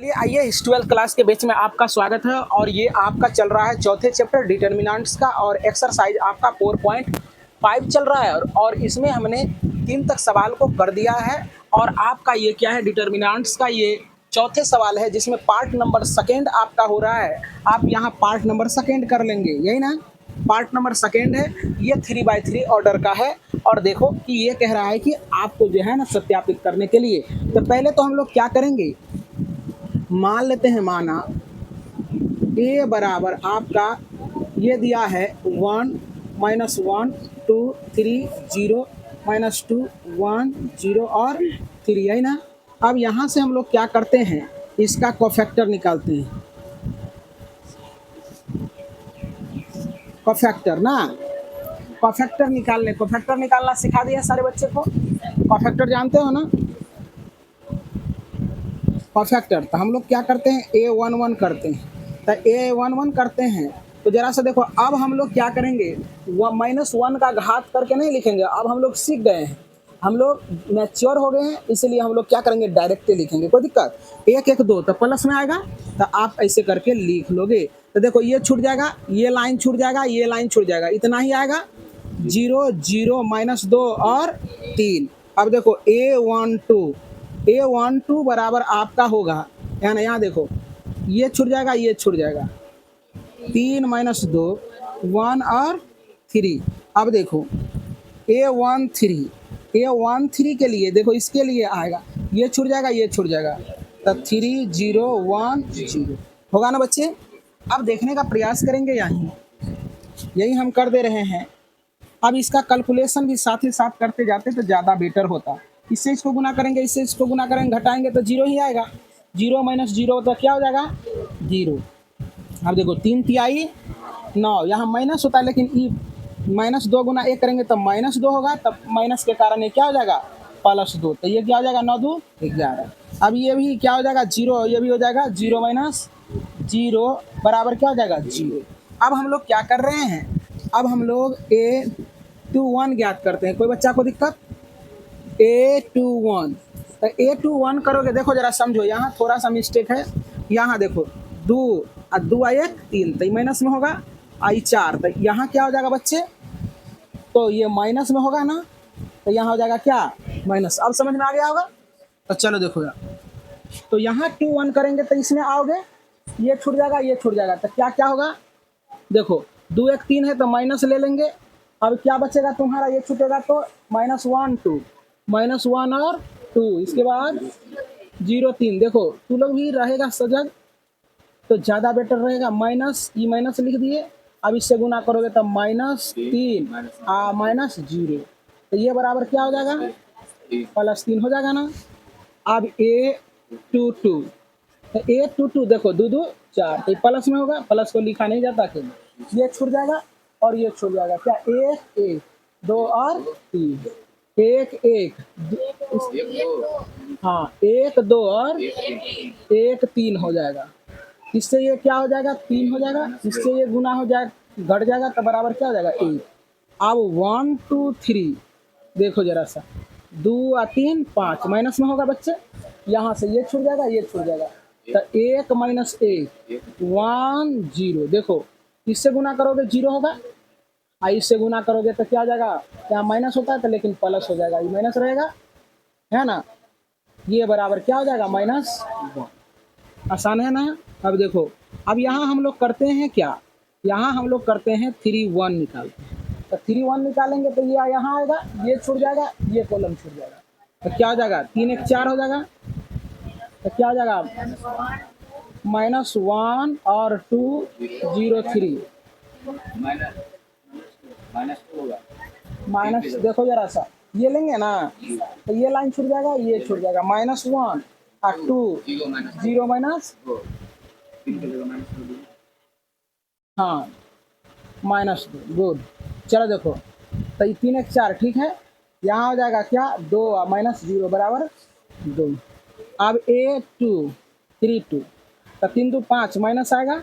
चलिए आइए इस 12th क्लास के बैच में आपका स्वागत है और ये आपका चल रहा है चौथे चैप्टर डिटर्मिनेंट्स का और एक्सरसाइज आपका 4.5 चल रहा है और इसमें हमने 3 तक सवाल को कर दिया है और आपका ये क्या है डिटर्मिनेंट्स का ये चौथे सवाल है जिसमें पार्ट नंबर सेकेंड आपका हो रहा है। आप यहाँ पार्ट नंबर सेकेंड कर लेंगे, यही ना पार्ट नंबर सेकेंड है। ये 3/3 ऑर्डर का है और देखो कि ये कह रहा है कि आपको जो है ना सत्यापित करने के लिए तो पहले तो हम लोग क्या करेंगे, मान लेते हैं माना ए बराबर आपका ये दिया है 1 -1 2 3 0 -2 1 0 और 3 है ना। अब यहाँ से हम लोग क्या करते हैं, इसका कोफैक्टर निकालते हैं। कोफैक्टर ना, कोफैक्टर निकालना सिखा दिया सारे बच्चे को। कोफैक्टर जानते हो ना, परफेक्टर। तो हम लोग क्या करते हैं A11 करते हैं। तो A11 करते हैं तो जरा सा देखो, अब हम लोग क्या करेंगे, -1 का घात करके नहीं लिखेंगे। अब हम लोग सीख गए हैं, हम लोग मैच्योर हो गए हैं, इसलिए हम लोग क्या करेंगे डायरेक्ट लिखेंगे। कोई दिक्कत 1 1 2 तो प्लस में आएगा तो आप ऐसे करके लिख लोगे। तो देखो ये छूट जाएगा, ये लाइन छूट जाएगा, ये लाइन छूट जाएगा, इतना ही आएगा 0 0 -2 और 3। अब देखो A12 बराबर आपका होगा, है ना। यहाँ देखो ये छूट जाएगा, ये छूट जाएगा, 3 -2 1 और 3। अब देखो A13 के लिए देखो, इसके लिए आएगा, ये छूट जाएगा, ये छूट जाएगा, तो 3 0 1 0 होगा ना बच्चे। अब देखने का प्रयास करेंगे, यही हम कर दे रहे हैं। अब इसका कैलकुलेशन भी साथ ही साथ करते जाते तो ज़्यादा बेटर होता। इससे इसको गुना करेंगे, इससे इसको गुना करेंगे, घटाएंगे तो 0 ही आएगा। 0 -0 तो क्या हो जाएगा 0। अब देखो 3 तिहाई 9, यहाँ माइनस होता है लेकिन -2 गुना 1 करेंगे तो -2 होगा, तब माइनस के कारण ये क्या हो जाएगा +2। तो ये क्या हो जाएगा 9 2 11। अब ये भी क्या हो जाएगा 0, ये भी हो जाएगा 0 -0 बराबर क्या हो जाएगा 0। अब हम लोग क्या कर रहे हैं, अब हम लोग A21 ज्ञात करते हैं। कोई बच्चा को दिक्कत, A21 तो A21 करोगे, देखो जरा समझो, यहाँ थोड़ा सा मिस्टेक है। यहाँ देखो 2 और 2 आई 1 3 तो माइनस में होगा, आई 4 तो यहाँ क्या हो जाएगा बच्चे, तो ये माइनस में होगा ना, तो यहाँ हो जाएगा क्या माइनस। अब समझ में आ गया होगा। तो चलो देखो यार, तो यहाँ 2 1 करेंगे तो इसमें आओगे, ये छूट जाएगा, ये छूट जाएगा, तो क्या क्या होगा देखो 2 1 3 है तो माइनस ले लेंगे। अब क्या बचेगा तुम्हारा, ये छूटेगा तो -1 2 -1 और 2, इसके बाद 0 3। देखो तू लोग भी रहेगा सजग तो ज़्यादा बेटर रहेगा। माइनस लिख दिए, अब इससे गुना करोगे तो -3 -0, तो ये बराबर क्या हो जाएगा +3 हो जाएगा ना। अब A22 तो A22 देखो 2 2 4 तो प्लस में होगा, प्लस को लिखा नहीं जाता कि ये छूट जाएगा और ये छूट जाएगा, क्या 1 1 2 और 3 1 1 हाँ 1 2 और 1 3 हो जाएगा। इससे ये क्या हो जाएगा 3 हो जाएगा, इससे ये गुना हो जाएगा घट जाएगा तो बराबर क्या हो जाएगा 1। अब 1 2 3 देखो जरा सा, 2 और 3 5 माइनस में होगा बच्चे, यहाँ से ये छूट जाएगा, ये छूट जाएगा, तो 1 -1 1 0। देखो इससे गुना करोगे 0 होगा, और इससे गुना करोगे तो क्या हो जाएगा, यहाँ माइनस होता है तो लेकिन प्लस हो जाएगा, ये माइनस रहेगा, है ना। ये बराबर क्या हो जाएगा -1। आसान है ना। अब देखो, अब यहाँ हम लोग करते हैं क्या, यहाँ हम लोग करते हैं 3 1 निकालते हैं। तो 3 1 निकालेंगे तो ये यहाँ आएगा, ये छूट जाएगा, ये कॉलम छूट जाएगा, तो क्या हो जाएगा 3 1 4 हो जाएगा, तो क्या हो जाएगा -1 और 2 0 3 माइनस। देखो जरा सा ये लेंगे ना तो ये लाइन छूट जाएगा, ये छूट जाएगा, -1 और 2 0 हाँ -2 गुड। चलो देखो तो 3 1 4 ठीक है, यहाँ हो जाएगा क्या 2 -0 बराबर 2। अब A2 3 2 तो 3 2 5 माइनस आएगा,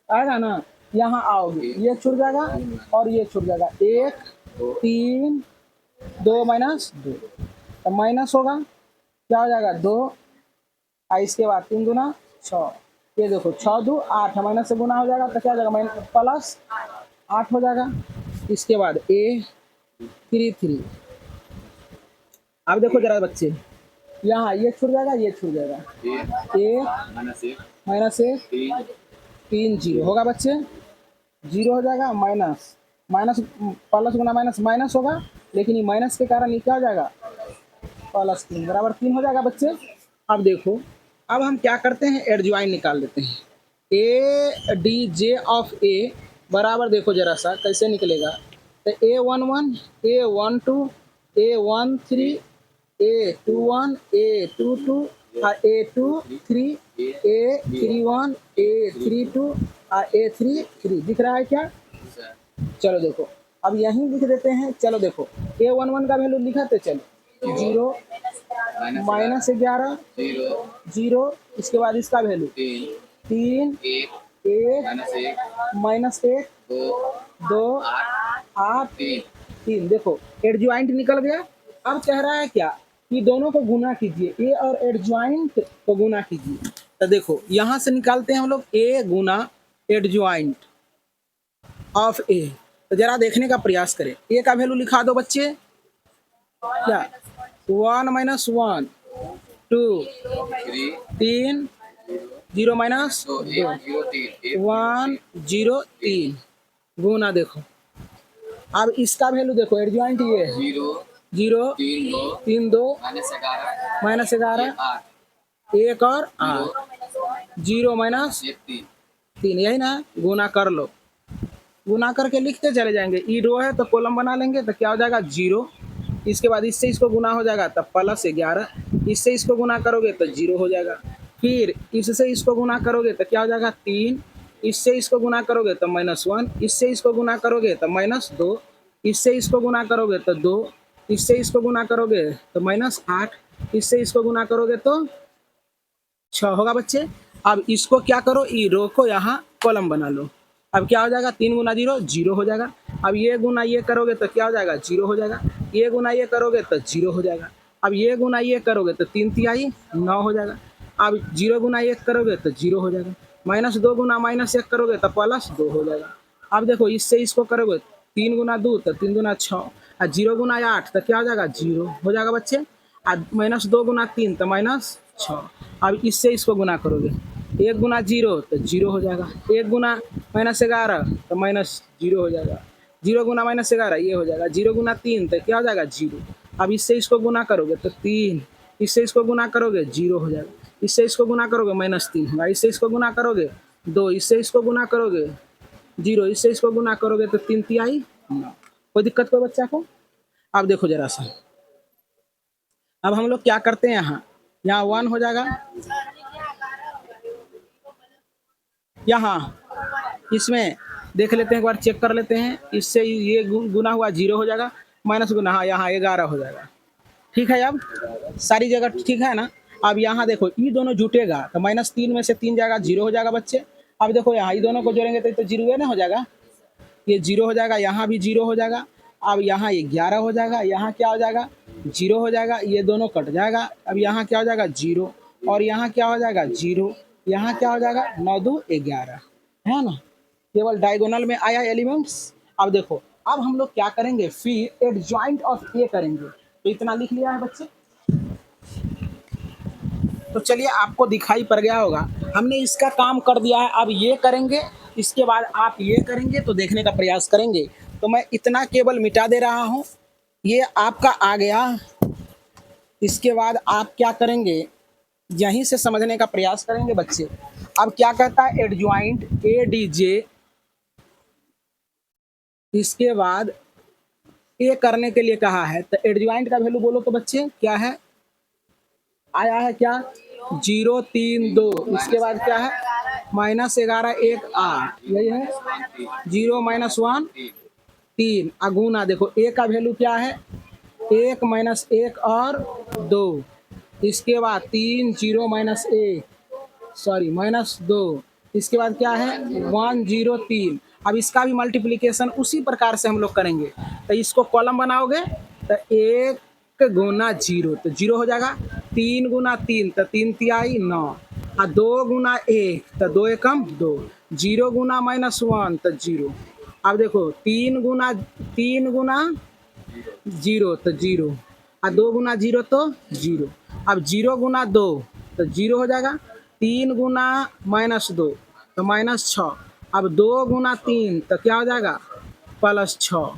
आएगा ना, यहाँ आओगे ये छूट जाएगा और ये छूट जाएगा, 1 3 2 -2 तो माइनस होगा, क्या हो जाएगा 2, और इसके बाद 3 गुना छः, ये देखो 6 2 8 माइनस से गुना हो जाएगा तो क्या हो जाएगा माइनस प्लस 8 हो जाएगा। इसके बाद A 3 3। अब देखो जरा बच्चे, यहाँ ये छूट जाएगा, ये छूट जाएगा, एक माइनस एक 3 0 होगा बच्चे, 0 हो जाएगा, माइनस माइनस प्लस गुना माइनस माइनस होगा, लेकिन ये माइनस के कारण ये क्या हो जाएगा प्लस 3 बराबर 3 हो जाएगा बच्चे। अब देखो, अब हम क्या करते हैं, एडजॉइन निकाल लेते हैं। ए डी जे ऑफ ए बराबर, देखो जरा सा कैसे निकलेगा, तो A11 A12 A13 A21 A22 और A23 A31 A32 और A33 दिख रहा है क्या? चलो देखो, अब यहीं लिख देते हैं। चलो देखो, A11 का वैल्यू लिखा तो चलो 0 माइनस 11 0, इसके बाद इसका वैल्यू 3 1 माइनस 1 2 8 3। देखो एडजॉइंट निकल गया। अब कह रहा है क्या कि दोनों को गुना कीजिए, ए और एडजॉइंट को गुना कीजिए। तो देखो यहाँ से निकालते हैं हम लोग ए गुना एडजॉइंट ऑफ ए। तो जरा देखने का प्रयास करें, ए का वैल्यू लिखा दो बच्चे, क्या 1 माइनस 1 2 3 0 माइनस 2 1 0 3 गुना। देखो अब इसका वैल्यू देखो, एडजॉइंट ये है 0 3 2 माइनस 11 1 और 8 0 माइनस 3, यही ना, गुना कर लो। गुना करके लिखते चले जाएंगे, ई रो है तो कॉलम बना लेंगे तो क्या हो जाएगा 0, इसके बाद इससे इसको गुना हो जाएगा तब प्लस 11, इससे इसको गुना करोगे तो 0 हो जाएगा, फिर इससे इसको गुना करोगे तो क्या हो जाएगा 3, इससे इसको गुना करोगे तो -1, इससे इसको गुना करोगे तो -2, इससे इसको गुना करोगे तो 2, इससे इसको गुना करोगे तो -8, इससे इसको गुना करोगे तो 6 होगा बच्चे। अब इसको क्या करो, ई रो को यहाँ कॉलम बना लो। अब क्या हो जाएगा 3 गुना 0 0 हो जाएगा। अब ये गुना ये करोगे तो क्या हो जाएगा 0 हो जाएगा, ये गुना ये करोगे तो 0 हो जाएगा। अब ये गुना ये करोगे तो 3 तिहाई 9 हो जाएगा। अब 0 गुना 1 करोगे तो 0 हो जाएगा, -2 गुना -1 करोगे तो +2 हो जाएगा। अब देखो इससे इसको करोगे 3 गुना 2 तो 3 गुना 6 और 0 गुना 8 तो क्या हो जाएगा 0 हो जाएगा बच्चे। और -2 गुना 3 तो -6। अब इससे इसको गुना करोगे, 1 गुना 0 तो 0 हो जाएगा, 1 गुना -11 तो -0 हो जाएगा, 0 गुना -11 ये हो जाएगा, 0 गुना 3 तो क्या हो जाएगा 0। अब इससे इसको गुना करोगे तो 3, इससे इसको गुना करोगे 0 हो जाएगा, इससे इसको गुना करोगे -3 होगा, इससे इसको गुना करोगे 2, इससे इसको गुना करोगे 0, इससे इसको गुना करोगे तो 3 तिहाई 9। कोई दिक्कत कोई बच्चा को? अब देखो जरा सा, अब हम लोग क्या करते हैं, यहाँ 1 हो जाएगा, यहाँ इसमें देख लेते हैं, एक बार चेक कर लेते हैं, इससे ये गुना हुआ 0 हो जाएगा, माइनस गुना हाँ यहाँ 11 हो जाएगा। ठीक है, अब सारी जगह ठीक है ना। अब यहाँ देखो ये दोनों जुटेगा तो -3 में से 3 जाएगा 0 हो जाएगा बच्चे। अब देखो यहाँ ये दोनों को जोड़ेंगे तो 0 ना हो जाएगा, ये 0 हो जाएगा, यहाँ भी 0 हो जाएगा। अब यहाँ ये 11 हो जाएगा, यहाँ क्या हो जाएगा 0 हो जाएगा, ये दोनों कट जाएगा। अब यहाँ क्या हो जाएगा 0 और यहाँ क्या हो जाएगा 0, यहाँ क्या हो जाएगा 9 2 11 है ना, केवल डायगोनल में आया एलिमेंट्स। अब देखो अब हम लोग क्या करेंगे, फिर एडजॉइंट ऑफ ए करेंगे। तो इतना लिख लिया है बच्चे, तो चलिए आपको दिखाई पड़ गया होगा, हमने इसका काम कर दिया है। अब ये करेंगे, इसके बाद आप ये करेंगे तो देखने का प्रयास करेंगे। तो मैं इतना केवल मिटा दे रहा हूँ, ये आपका आ गया। इसके बाद आप क्या करेंगे, यहीं से समझने का प्रयास करेंगे बच्चे। अब क्या कहता है एडजॉइंट ए डी जे, इसके बाद ए करने के लिए कहा है, तो एडजॉइंट का वैल्यू बोलो तो बच्चे क्या है, आया है क्या 0 3 2, इसके बाद क्या है -11 1 8, यही है 0 -1 3 अगुना। देखो ए का वैल्यू क्या है 1 -1 और 2, इसके बाद 3 0 -1 सॉरी -2, इसके बाद क्या है 1 0 3। अब इसका भी मल्टीप्लिकेशन उसी प्रकार से हम लोग करेंगे। तो इसको कॉलम बनाओगे तो 1 गुना 0 तो 0 हो जाएगा, 3 गुना 3 तो 3 तिहाई 9, दो गुना एक तो दो एकम दो, जीरो गुना -1 तो जीरो। अब देखो तीन गुना जीरो तो जीरो, और दो गुना जीरो तो जीरो। अब जीरो गुना दो तो जीरो हो जाएगा, तीन गुना -2 तो -6। अब दो गुना तीन तो क्या हो जाएगा, +6।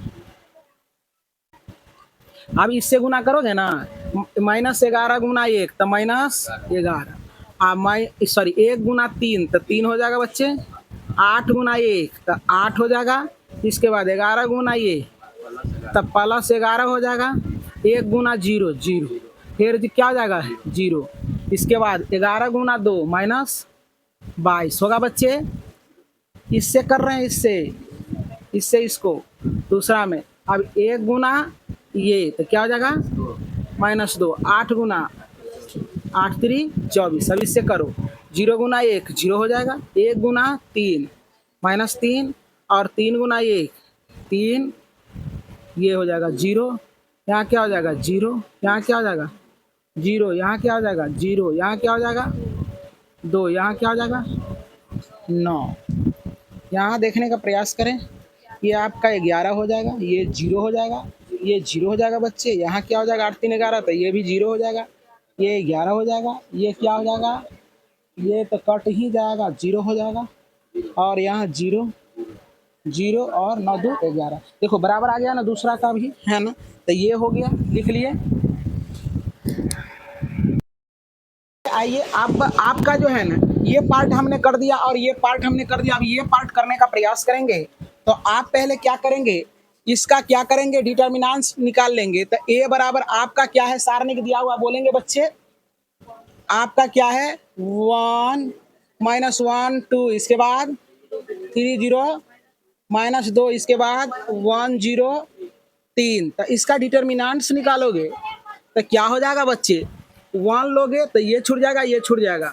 अब इससे गुना करोगे ना, -11 गुना एक तो -11। सॉरी, एक गुना तीन तो तीन हो जाएगा बच्चे, 8 गुना एक तो 8 हो जाएगा। इसके बाद 11 गुना ये तब +11 हो जाएगा, एक गुना जीरो जीरो, फिर क्या हो जाएगा जीरो। इसके बाद 11 गुना दो -22 होगा बच्चे। इससे कर रहे हैं, इससे इसको दूसरा में। अब एक गुना ये तो क्या हो जाएगा -2, 8 गुना 8 3 24। अब इससे करो, जीरो गुना एक जीरो हो जाएगा, एक गुना तीन -3, और तीन गुना एक तीन, ये हो जाएगा जीरो। यहाँ क्या हो जाएगा जीरो, यहाँ क्या हो जाएगा जीरो, यहाँ क्या हो जाएगा जीरो, यहाँ क्या हो जाएगा दो, यहाँ क्या हो जाएगा 9। यहाँ देखने का प्रयास करें, ये आपका 11 हो जाएगा, ये जीरो हो जाएगा, ये जीरो हो जाएगा बच्चे। यहाँ क्या हो जाएगा 8 3 11, तो ये भी जीरो हो जाएगा, ये 11 हो जाएगा, ये क्या हो जाएगा, ये तो कट ही जाएगा, जीरो हो जाएगा। और यहाँ जीरो जीरो और 9 2 11, देखो बराबर आ गया ना दूसरा का भी, है ना। तो ये हो गया, लिख लिए। आइए आपका जो है ना, ये पार्ट हमने कर दिया और ये पार्ट हमने कर दिया। अब ये पार्ट करने का प्रयास करेंगे, तो आप पहले क्या करेंगे, इसका क्या करेंगे, डिटर्मिनेंट्स निकाल लेंगे। तो ए बराबर आपका क्या है, सारणी दिया हुआ बोलेंगे बच्चे, आपका क्या है 1 -1 2, इसके बाद 3 0 -2, इसके बाद 1 0 3। तो इसका डिटर्मिनेंट्स निकालोगे तो क्या हो जाएगा बच्चे, 1 लोगे तो ये छूट जाएगा, ये छूट जाएगा,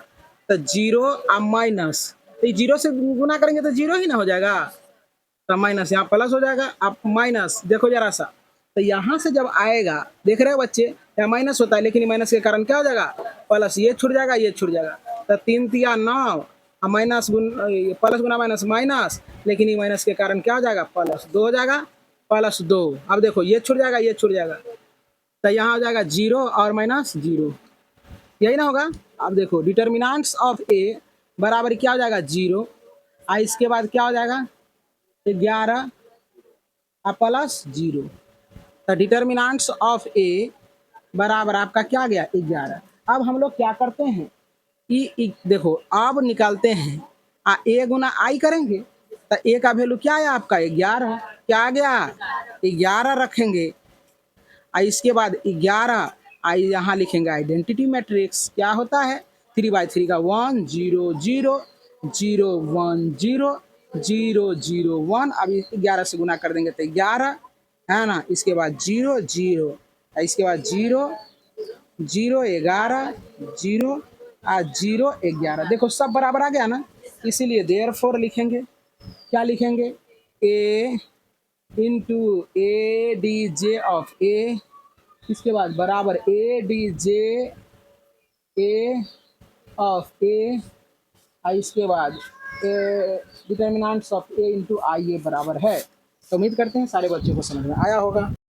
तो जीरो और माइनस, तो जीरो से गुना करेंगे तो जीरो ही ना हो जाएगा, तो माइनस, यहाँ प्लस हो जाएगा। अब माइनस देखो जरा सा, तो यहाँ से जब आएगा, देख रहे हो बच्चे, यहाँ माइनस होता है, लेकिन माइनस के कारण क्या हो जाएगा प्लस, ये छूट जाएगा, ये छूट जाएगा। तो 3 3 9, माइनस प्लस गुना माइनस माइनस, लेकिन ये माइनस के कारण क्या हो जाएगा +2 हो जाएगा, +2। अब देखो ये छूट जाएगा, ये छूट जाएगा, तो यहाँ हो जाएगा जीरो और -0, यही ना होगा। अब देखो डिटर्मिनेंट्स ऑफ ए बराबर क्या हो जाएगा जीरो, और इसके बाद क्या हो जाएगा 11 +0। तो डिटर्मिनेंट्स ऑफ ए बराबर आपका क्या गया 11। अब हम लोग क्या करते हैं, देखो अब निकालते हैं, ए गुना आई करेंगे, तो ए का वैल्यू क्या है आपका 11, क्या आ गया 11 रखेंगे। इसके बाद 11 यहाँ लिखेंगे आइडेंटिटी मैट्रिक्स, क्या होता है 3/3 का 1 0 0 0 1 0 0 0 1। अब 11 से गुना कर देंगे तो 11 है ना, इसके बाद 0 0, इसके बाद 0 0 11 0 0 11, देखो सब बराबर आ गया ना, इसीलिए देयरफॉर लिखेंगे, क्या लिखेंगे A into A D J of A, इसके बाद बराबर ए D J A of A, इसके बाद डिटर्मिनेंट्स ऑफ ए इंटू आई ए बराबर है। तो उम्मीद करते हैं सारे बच्चों को समझ में आया होगा।